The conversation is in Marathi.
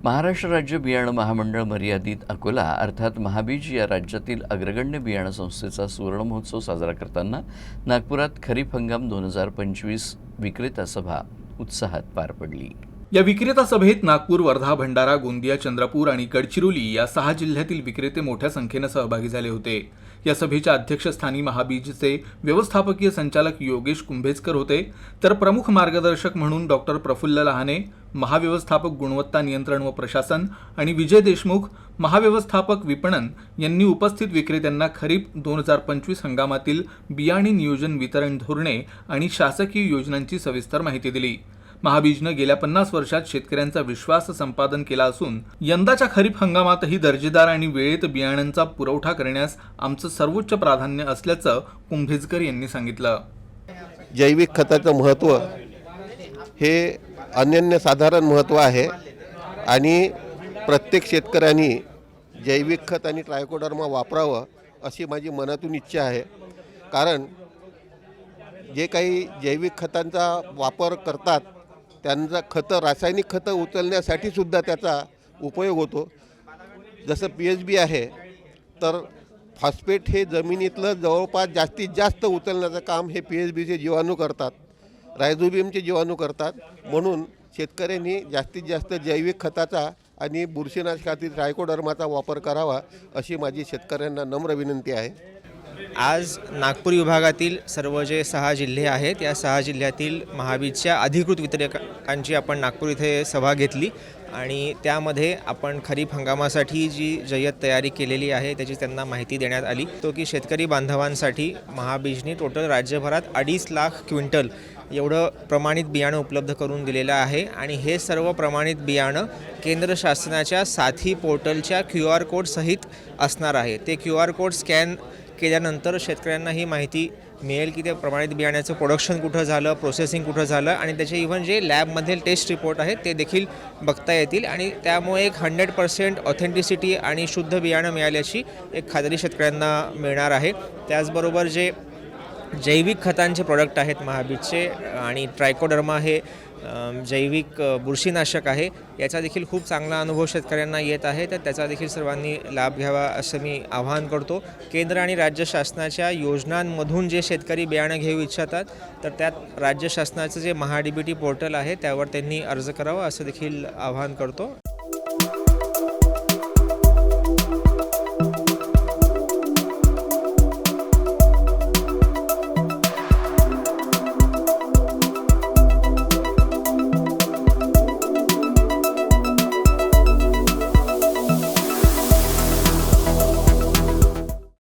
महाराष्ट्र राज्य बियाणं महामंडळ मर्यादित अकोला अर्थात महाबीज या राज्यातील अग्रगण्य बियाणं संस्थेचा सुवर्ण महोत्सव साजरा करताना नागपुरात खरीप हंगाम 2025 विक्रेता सभा उत्साहात पार पडली। या विक्रेता सभेत नागपूर, वर्धा, भंडारा, गोंदिया, चंद्रपूर आणि गडचिरोली या 6 जिल्ह्यातील विक्रेते मोठ्या संख्येने सहभागी झाले होते। या सभेच्या अध्यक्षस्थानी महाबीजचे व्यवस्थापकीय संचालक योगेश कुंभेजकर होते, तर प्रमुख मार्गदर्शक म्हणून डॉक्टर प्रफुल्ल लहाने, महाव्यवस्थापक गुणवत्ता नियंत्रण व प्रशासन आणि विजय देशमुख, महाव्यवस्थापक विपणन यांनी उपस्थित विक्रेत्यांना खरीप 2025 हंगामातील बियाणे नियोजन, वितरण धोरणे आणि शासकीय योजनांची सविस्तर माहिती दिली। महाबीजने गेल्या 50 वर्षात शेतकऱ्यांचा विश्वास संपादन केला असून यंदाच्या खरीप हंगामातही दर्जेदार आणि वेळेत बियाण्यांचा पुरवठा करण्यास आमचं सर्वोच्च प्राधान्य असल्याचं कुंभेजकर यांनी सांगितलं। जैविक खताचं महत्त्व हे अनन्यसाधारण महत्त्व आहे आणि प्रत्येक शेतकऱ्यांनी जैविक खत आणि ट्रायकोडर्मा वापरावं अशी माझी मनातून इच्छा आहे। कारण जे काही जैविक खतांचा वापर करतात त्यांचा रासायनिक खतं उचलण्यासाठी सुद्धा त्याचा उपयोग होतो। जसं PHB आहे तर फॉस्फेट हे जमिनीतलं जवळपास जास्तीत जास्त उचलण्याचं काम हे PHBचे जीवाणू करतात, रायझोबियमचे जीवाणू करतात। म्हणून शेतकऱ्यांनी जास्तीत जास्त जैविक खताचा आणि बुरशीनाशकातील ट्रायकोडर्माचा वापर करावा अशी माझी शेतकऱ्यांना नम्र विनंती आहे। आज नागपूर विभागातील सर्व जे 6 जिल्हे आहेत या 6 जिल्ह्यातील महाबीजच्या अधिकृत वितरकांची आपण नागपूर इथे सभा घेतली आणि त्यामध्ये आपण खरीप हंगामासाठी जी जय्यत तयारी केलेली आहे त्याची त्यांना माहिती देण्यात आली। तो की शेतकरी बांधवांसाठी महाबीजने टोटल राज्यभरात 2.5 लाख क्विंटल एवढं प्रमाणित बियाणं उपलब्ध करून दिलेलं आहे आणि हे सर्व प्रमाणित बियाणं केंद्र शासनाच्या साथी पोर्टलच्या QR कोड सहित असणार आहे। ते QR कोड स्कॅन केल्यानंतर शेतकऱ्यांना ही माहिती मिळेल की ते प्रमाणित बियाण्याचं प्रोडक्शन कुठं झालं, प्रोसेसिंग कुठं झालं आणि त्याचे इव्हन जे लॅबमधील टेस्ट रिपोर्ट आहेत ते देखील बघता येतील आणि त्यामुळे एक 100% ऑथेंटिसिटी आणि शुद्ध बियाणं मिळाल्याची एक खात्री शेतकऱ्यांना मिळणार आहे। त्याचबरोबर जे जैविक खतांचे प्रोडक्ट आहेत महाबीजचे आणि ट्रायकोडर्मा हे जैविक बुरशीनाशक आहे, याचा देखील खूप चांगला अनुभव शेतकऱ्यांना येत आहे। तर त्याचा देखील सर्वांनी लाभ घ्यावा असं मी आवाहन करतो। केंद्र आणि राज्य शासनाच्या योजनांमधून जे शेतकरी बियाणं घेऊ इच्छितात तर त्यात राज्य शासनाचं जे महाडीबीटी पोर्टल आहे त्यावर त्यांनी अर्ज करावा असं देखील आवाहन करतो।